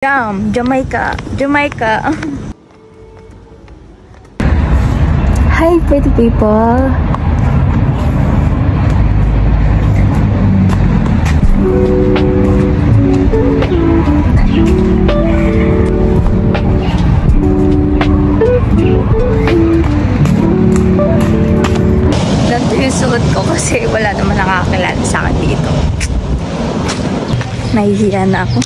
Jamaica. Hi, pretty people. Ganito yung suot ko kasi wala naman nakakilala sa akin dito. Nahihiya na ako.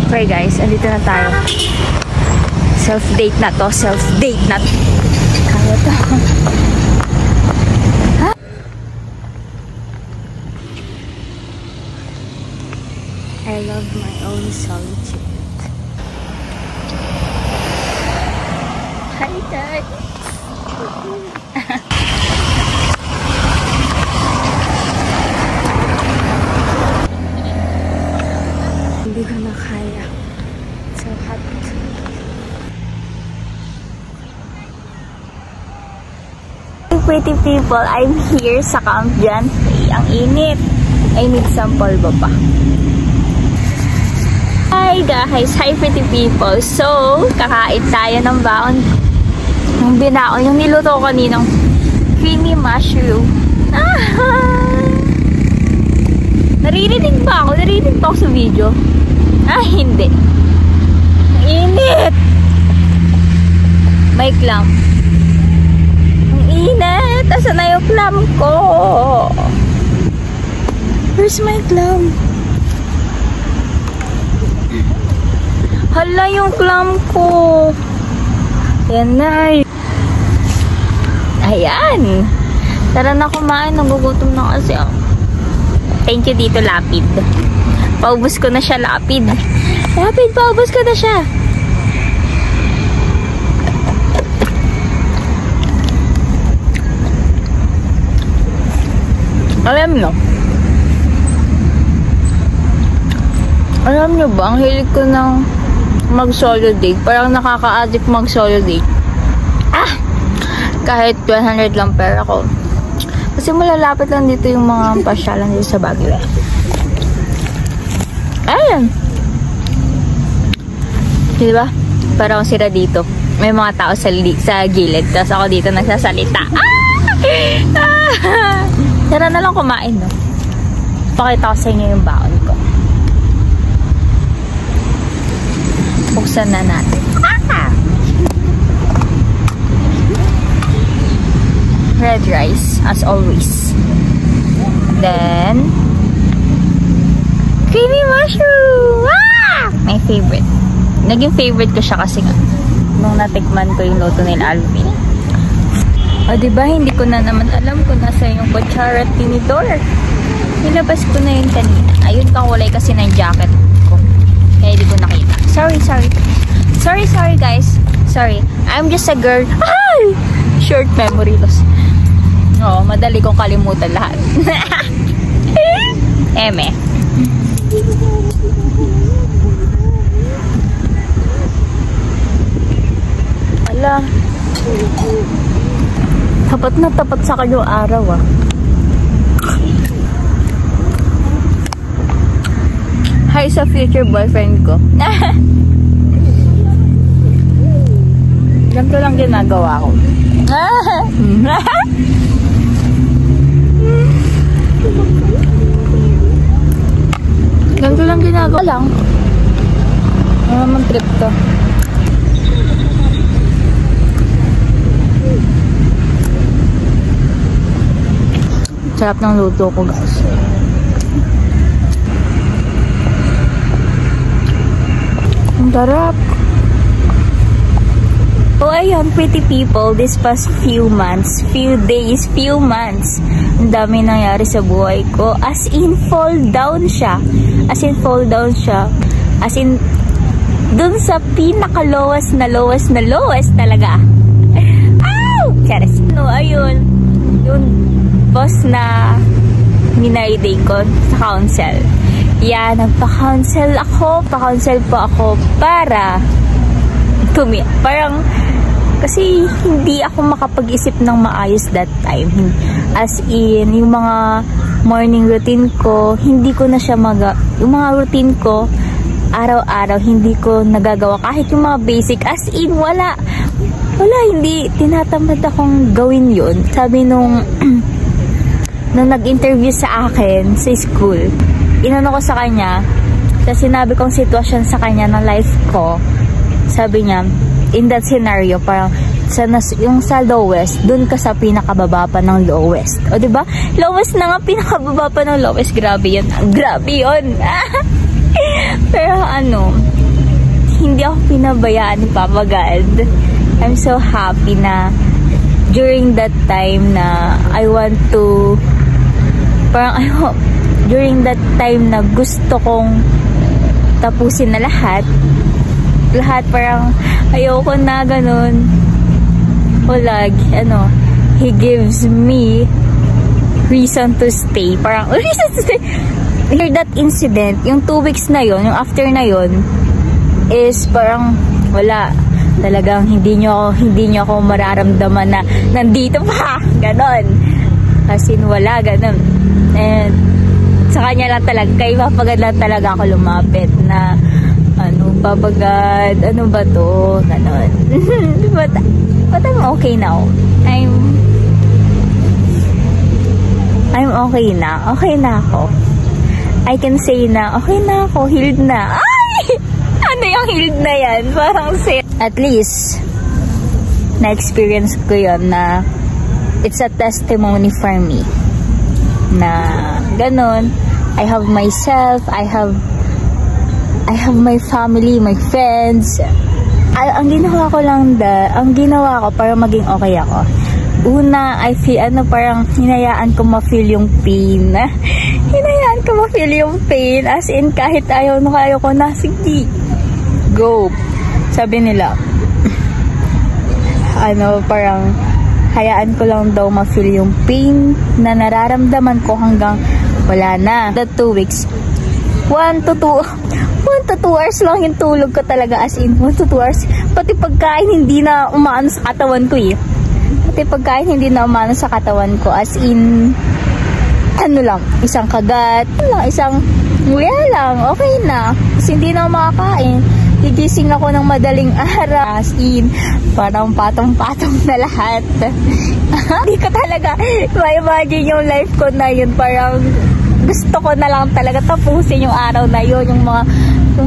Okay guys, andito na tayo. Self-date na to. Self-date na to. Kaya to. Ha? I love my own solitude. Hi guys. Hindi ko na kaya. So hot. Hey pretty people, I'm here sa Camp John Hay. Ang init. I need some polvo pa. Hi guys! Hi pretty people! So, kakain tayo ng baon. Yung binaon, yung niluto ko kaninang creamy mushroom. Naririnig ba ako? Naririnig ba ako sa video? Hindi. Ang init! May clam. Ang init! Asan na yung clam ko? Where's my clam? Hala yung clam ko. Yan na. Ayan. Tara na kumain. Nagugutom na kasi ako. Thank you dito, Lapid. Paubos ko na siya, Lapid. Lapid, paubos ko na siya. Alam nyo ba, ang hilig ko ng mag-solo date. Parang nakaka-addict mag-solo date. Kahit 100 lang pera ko. Kasi malalapit lang dito yung mga pasyalan dito sa Baguio. Ayan. Diba? Parang sira dito. May mga tao sa gilid. Tapos ako dito nagsasalita. Tara na lang kumain, no? Pakita ko sa inyo yung baon ko. Buksan na natin. salted rice, as always. Then, creamy mushroom! Ah! My favorite. Naging favorite ko siya kasi nga, nung natikman ko yung luto nila Alvin. O, diba, hindi ko na naman alam kung nasa yung kutsara at tinidor. Nilabas ko na yun kanina. Ayun, kakulay kasi ng jacket ko. Kaya hindi ko nakita. Sorry guys. Sorry. I'm just a girl. Ay! Short memory loss. Oo, madali kong kalimutan lahat. Eme. Ala. Tapat na tapat sa kanyang araw ah. Hi sa future boyfriend ko. Ganito lang ginagawa ko. Ganito lang ginagawa lang. Ano naman trip to? Sarap ng luto ko, guys. Ang sarap. So, ayun, pretty people, this past few months, few days, few months, ang dami nangyari sa buhay ko. As in, fall down siya. As in, fall down siya. As in, dun sa pinaka-lowest na lowest talaga. Ow! Charis. No, ayun. Yung boss na minayday ko sa council. Yeah, nagpa-council ako. Pa-council po ako para parang kasi hindi ako makapag-isip ng maayos that time. As in, yung mga morning routine ko, hindi ko na siya yung mga routine ko, araw-araw, hindi ko nagagawa. Kahit yung mga basic, as in, wala, hindi, tinatamad akong gawin yun. Sabi nung nag-interview sa akin, sa school, inano ko sa kanya, sa sinabi kong sitwasyon sa kanya ng life ko, sabi niya, in that scenario, parang yung sa lowest, dun ka sa pinakababa pa ng lowest. O, diba? Lowest na nga, pinakababa pa ng lowest. Grabe yun. Grabe yun. Pero hindi ako pinabayaan ni Papa God. I'm so happy na during that time na I want to, during that time na gusto kong tapusin na lahat, parang ayoko na ganun. Wala, he gives me reason to stay. Parang, reason to stay. After that incident, yung 2 weeks na yon, yung after na yon, is parang, wala. Talagang hindi nyo ako mararamdaman na nandito pa. Ganon. Kasi wala, ganon. And, sa kanya lang talaga, kay Papa God lang talaga ako lumapit na, Papa God, ano ba to? Ganon. But I'm okay now. I'm okay na. Okay na ako. I can say na, okay na ako. Healed na. Ay! Ano yung healed na yan? Parang at least, na-experience ko yun na it's a testimony for me. Na ganon. I have myself. I have my family, my friends. Ang ginawa ko para maging okay ako. Una, I feel, parang hinayaan ko ma-feel yung pain. Hinayaan ko ma-feel yung pain. As in, kahit ayaw ko na, sige, go. Sabi nila, parang, hayaan ko lang daw ma-feel yung pain na nararamdaman ko hanggang wala na. The 2 weeks, 1 to 2 hours lang yung tulog ko talaga, as in 1 to 2 hours. Pati pagkain hindi na umaano sa katawan ko as in isang kagat, isang nguya lang, okay na. Kasi hindi na ako makakain. Gigising ako ng madaling araw, as in parang patong-patong na lahat. Hindi ko talaga ma-imagine yung life ko na yun. Parang gusto ko na lang talaga tapusin yung araw na yun, yung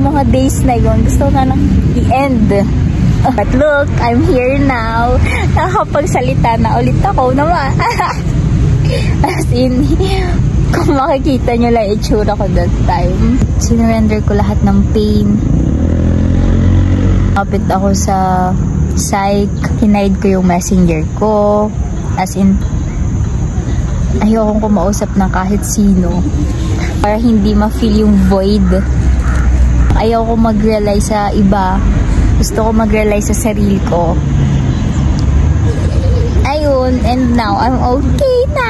mga days na yun. Gusto ko na lang i-end. But look, I'm here now. nakakapagsalita na ulit ako naman. As in, kung makikita nyo lang itsura ko that time, sinurrender ko lahat ng pain. Kapit ako sa psych, hinide ko yung messenger ko. As in, ayokong kumausap ng kahit sino para hindi ma-feel yung void. Ayoko mag-rely sa iba. Gusto ko mag-rely sa sarili ko. Ayun, and now I'm okay na.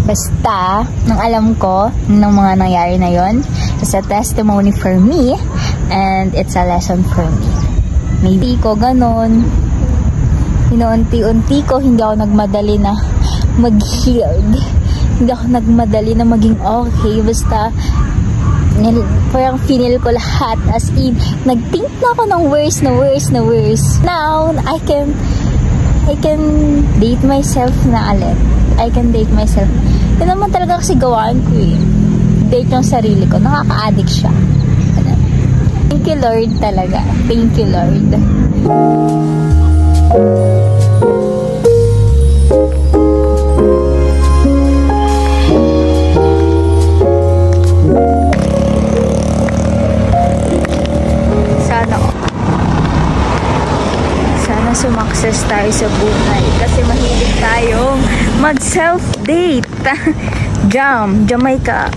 Basta, nang alam ko ng mga nangyari na yon, it's a testimony for me and it's a lesson for me. Maybe ko ganon. Inuunti-unti ko, hindi ako nagmadali na mag-healed. Hindi ako nagmadali na maging okay. Basta, parang finil ko lahat. As in, nag-think na ako ng worst na worst na worst. Now, I can date myself na ulit. I can date myself. Yun naman talaga kasi gawaan ko eh. Date yung sarili ko. Nakaka-addict siya. Thank you Lord talaga. Thank you Lord. Sana sumakses tayo sa buhay kasi mahilig tayong mag-self-date. Jamaica.